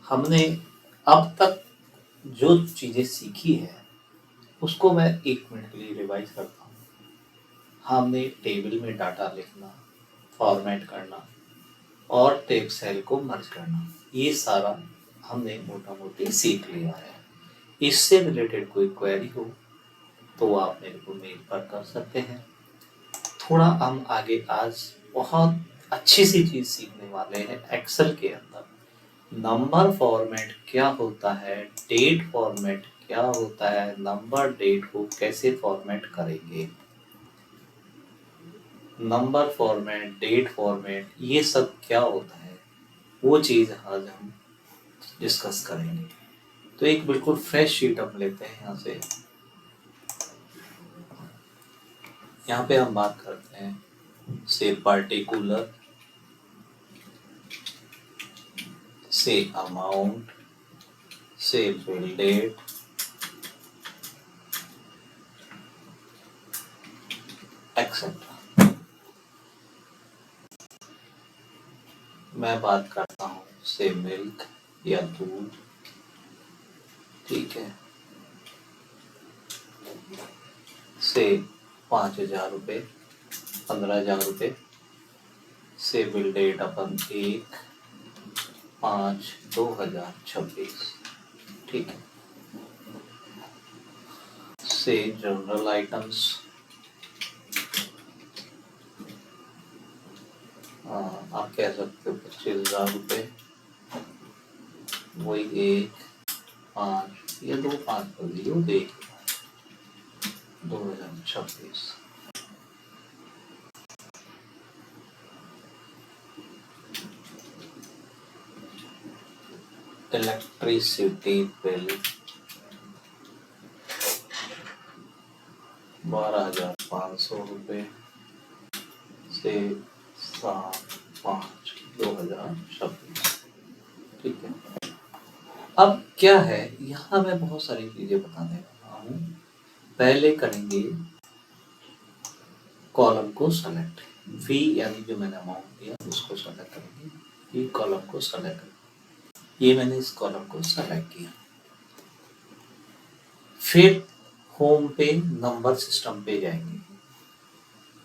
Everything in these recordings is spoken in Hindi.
हमने अब तक जो चीज़ें सीखी है उसको मैं 1 मिनट के लिए रिवाइज करता हूँ। हमने टेबल में डाटा लिखना, फॉर्मेट करना और टेप सेल को मर्ज करना, ये सारा हमने मोटा मोटी सीख लिया है। इससे रिलेटेड कोई क्वेरी हो तो आप मेरे को मेल पर कर सकते हैं। थोड़ा हम आगे आज बहुत अच्छी सी चीज़ सीखने वाले हैं एक्सेल के अंदर। नंबर फॉर्मेट क्या होता है, डेट फॉर्मेट क्या होता है, नंबर डेट को कैसे फॉर्मेट करेंगे, नंबर फॉर्मेट, डेट फॉर्मेट, ये सब क्या होता है, वो चीज़ आज हम डिस्कस करेंगे। तो एक बिल्कुल फ्रेश शीट हम लेते हैं यहाँ से। यहाँ पे हम बात करते हैं से पर्टिकुलर, से अमाउंट, से बिल डेट, एक्सेट्रा। मैं बात करता हूँ से मिल्क या दूध, ठीक है, से 5,000 रुपये, 15,000 रुपये, से बिल डेट अपन 1/5/2026, ठीक है। से जनरल आइटम्स, आप कह सकते हो 25,000 रुपये, वही 1/5 या 2/5 कर दियो, 1/2026। इलेक्ट्रिसिटी बिल 12,500 रुपये, से 7/5/2026, ठीक है। अब क्या है, यहाँ मैं बहुत सारी चीजें बताने वाला हूँ। पहले करेंगे कॉलम को सेलेक्ट, वी यानी जो मैंने अमाउंट दिया उसको सेलेक्ट करेंगे, वी कॉलम को सेलेक्ट करेंगे। ये मैंने इस कॉलम को सेलेक्ट किया। फिर होम पे नंबर सिस्टम पे जाएंगे,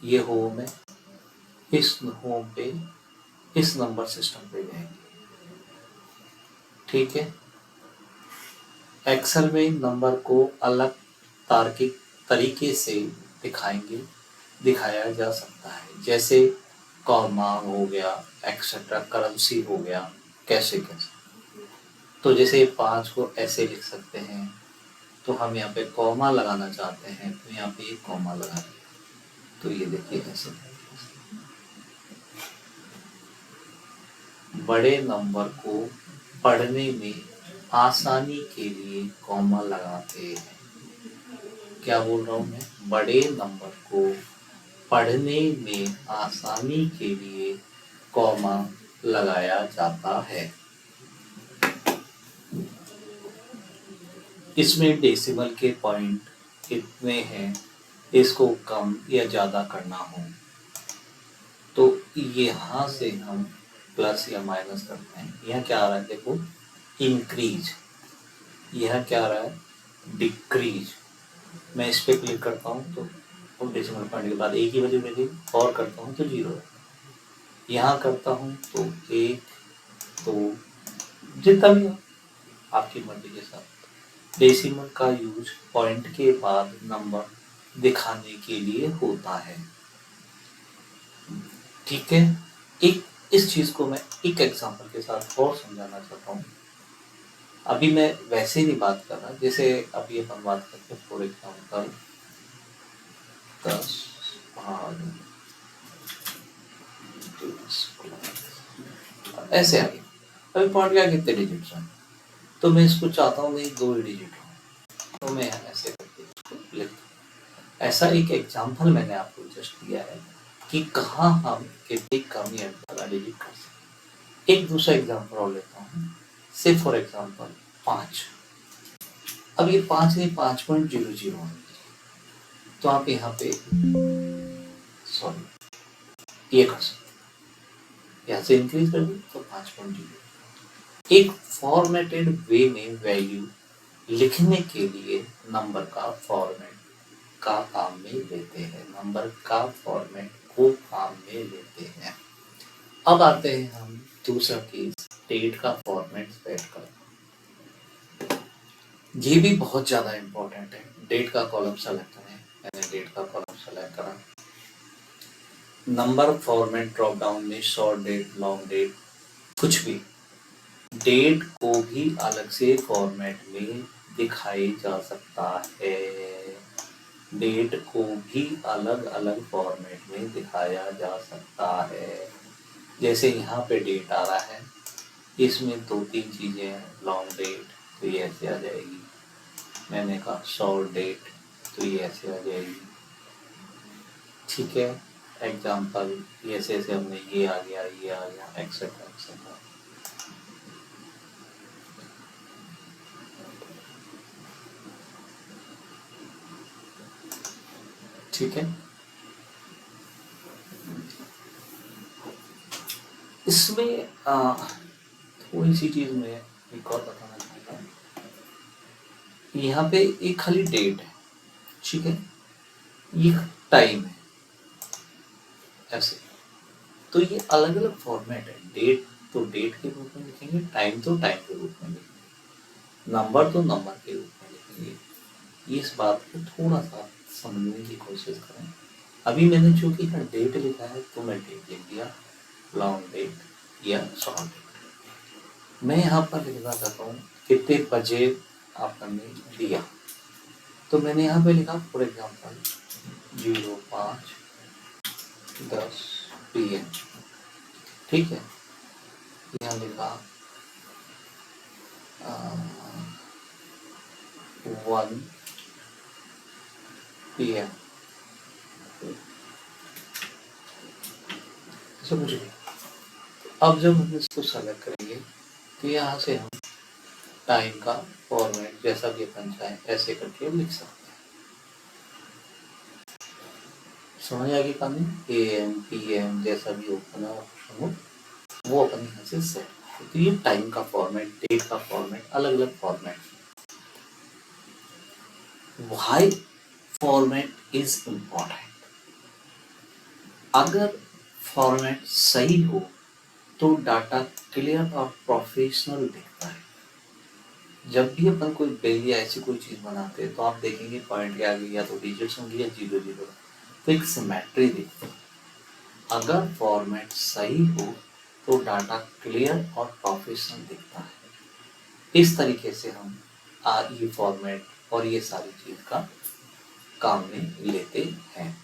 ये होम है, इस होम पे इस नंबर सिस्टम पे जाएंगे, ठीक है। एक्सेल में नंबर को अलग तार्किक तरीके से दिखाएंगे, दिखाया जा सकता है, जैसे कॉमा हो गया, एक्सेट्रा, करेंसी हो गया, कैसे कैसे। तो जैसे 5 को ऐसे लिख सकते हैं, तो हम यहाँ पे कॉमा लगाना चाहते हैं तो यहाँ पे एक कॉमा लगा दिया, तो ये देखिए ऐसे। बड़े नंबर को पढ़ने में आसानी के लिए कॉमा लगाते हैं। क्या बोल रहा हूँ मैं, बड़े नंबर को पढ़ने में आसानी के लिए कॉमा लगाया जाता है। इसमें डेसिमल के पॉइंट कितने हैं, इसको कम या ज़्यादा करना हो तो यहाँ से हम प्लस या माइनस करते हैं। यहाँ क्या आ रहा है देखो, इंक्रीज, यह क्या आ रहा है, डिक्रीज। मैं इस पर क्लिक करता हूँ तो डेसिमल पॉइंट के बाद एक ही वैल्यू मिलेगी, और करता हूँ तो 0, यहाँ करता हूँ तो 1, 2, जितना भी हो आपकी मर्जी के साथ। डेसिमल का यूज पॉइंट के बाद नंबर दिखाने के लिए होता है, ठीक है। एक इस चीज को मैं एक एग्जांपल के साथ और समझाना चाहता हूँ। अभी मैं वैसे नहीं बात कर रहा, जैसे अभी अपन बात करते हैं फॉर एग्जांपल 10 ऐसे आगे। अभी पॉइंट क्या कितने डिजिट हैं, तो मैं इसको चाहता हूँ नहीं 2 डिजिट हो, तो मैं ऐसे करके इसको लिख, ऐसा एक एग्जांपल मैंने आपको जस्ट दिया है कि कहाँ हम कितनी कम या ज़्यादा डिजिट कर सकते। एक दूसरा एग्जांपल और लेता हूँ, से फॉर एग्जांपल 5। अब ये 5 नहीं 5.00 है, तो आप यहाँ पे सॉरी ये कर सकते, यहाँ से इंक्रीज कर दें तो 5.0, एक फॉर्मेटेड वे में वैल्यू लिखने के लिए नंबर का फॉर्मेट का काम में लेते हैं, नंबर का फॉर्मेट को काम में लेते हैं। अब आते हैं हम दूसरा केस, डेट का फॉर्मेट सेट करना। ये भी बहुत ज्यादा इंपॉर्टेंट है। डेट का कॉलम सेलेक्ट करें, मैंने डेट का कॉलम सेलेक्ट करा। नंबर फॉर्मेट ड्रॉप डाउन में शॉर्ट डेट, लॉन्ग डेट, कुछ भी, डेट को भी अलग से फॉर्मेट में दिखाई जा सकता है। डेट को भी अलग अलग फॉर्मेट में दिखाया जा सकता है। जैसे यहाँ पे डेट आ रहा है, इसमें दो तीन चीजें हैं। लॉन्ग डेट तो ये ऐसे आ जाएगी, मैंने कहा शॉर्ट डेट तो ये ऐसे आ जाएगी, ठीक है। एग्जाम्पल ऐसे ऐसे हमने ये आ गया, ये आ गया, एक्सेट्रा एक्सेट्रा। ठीक है। इसमें थोड़ी सी चीज में एक और बताना चाहता हूँ। यहाँ पे एक खाली डेट है, ठीक है, ये टाइम है, ऐसे। तो ये अलग अलग फॉर्मेट है। डेट तो डेट के रूप में लिखेंगे, टाइम तो टाइम के रूप में लिखेंगे, नंबर तो नंबर के रूप में लिखेंगे। इस बात को थोड़ा सा समझने की कोशिश करें। अभी मैंने चूंकि डेट लिखा है तो मैं डेट लिख दिया, लॉन्ग डेट या शॉर्ट डेट। मैं यहाँ पर लिखना चाहता हूँ कितने बजे आपने दिया, तो मैंने यहाँ पे लिखा फॉर एग्जाम्पल 05:10 PM, ठीक है। यहाँ लिखा 1 PM, ऐसा कुछ भी। अब जब हम इसको सेलेक्ट करेंगे तो यहाँ से हम टाइम का फॉर्मेट जैसा भी अपन चाहें ऐसे करके लिख सकते हैं। समझ आ गई कहानी? AM PM जैसा भी ओपन हो वो अपन यहाँ से सेट। तो ये टाइम का फॉर्मेट, डेट का फॉर्मेट, अलग अलग format. Why format is important? अगर फॉर्मेट सही हो तो डाटा क्लियर और प्रोफेशनल दिखता है। जब भी अपन कोई बिल या ऐसी कोई चीज बनाते हैं तो आप देखेंगे पॉइंट के आगे या तो डिजिट्स होंगी या 0 0, तो एक सिमेट्री दिखती है। अगर फॉर्मेट सही हो तो डाटा क्लियर और प्रोफेशनल दिखता है। इस तरीके से हम ये फॉर्मेट और ये सारी चीज का काम में लेते हैं।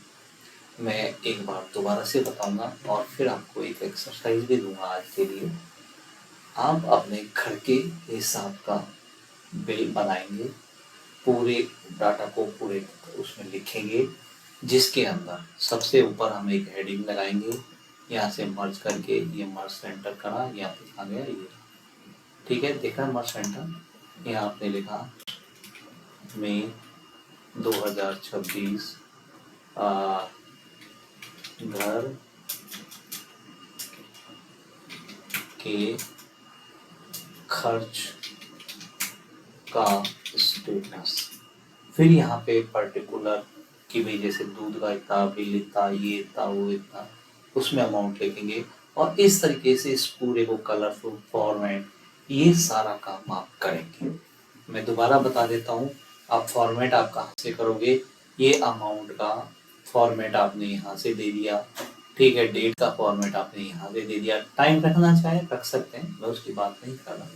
मैं एक बार दोबारा से बताऊंगा और फिर आपको एक एक्सरसाइज भी दूंगा आज के लिए। आप अपने घर के हिसाब का बिल बनाएंगे, पूरे डाटा को पूरे उसमें लिखेंगे, जिसके अंदर सबसे ऊपर हम एक हेडिंग लगाएंगे, यहाँ से मर्ज करके ये मर्ज सेंटर करा, यहाँ पे आ गया ये, ठीक है। देखा मर्ज सेंटर, यहाँ आपने लिखा मई 2026 घर के खर्च का स्टेटस। फिर यहाँ पे पर्टिकुलर कि भाई जैसे दूध का इतना, बिल इतना, ये इतना, वो इतना, उसमें अमाउंट लिखेंगे। और इस तरीके से इस पूरे को कलरफुल फॉर्मेट, ये सारा काम आप करेंगे। मैं दोबारा बता देता हूँ, आप फॉर्मेट आप कहाँ से करोगे। ये अमाउंट का फॉर्मेट आपने यहाँ से दे दिया, ठीक है। डेट का फॉर्मेट आपने यहाँ से दे दिया। टाइम रखना चाहे रख सकते हैं, मैं उसकी बात नहीं कर रहा।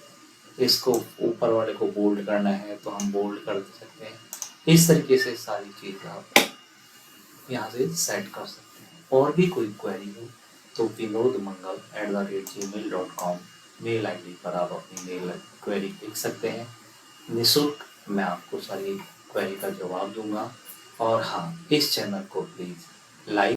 इसको ऊपर वाले को बोल्ड करना है तो हम बोल्ड कर सकते हैं। इस तरीके से सारी चीज आप यहाँ से सेट कर सकते हैं। और भी कोई क्वेरी हो तो vinodmangal@gmail.com मेल आईडी पर आप अपनी मेल क्वेरी लिख सकते हैं। निःशुल्क मैं आपको सारी क्वेरी का जवाब दूंगा। और हाँ, इस चैनल को प्लीज लाइक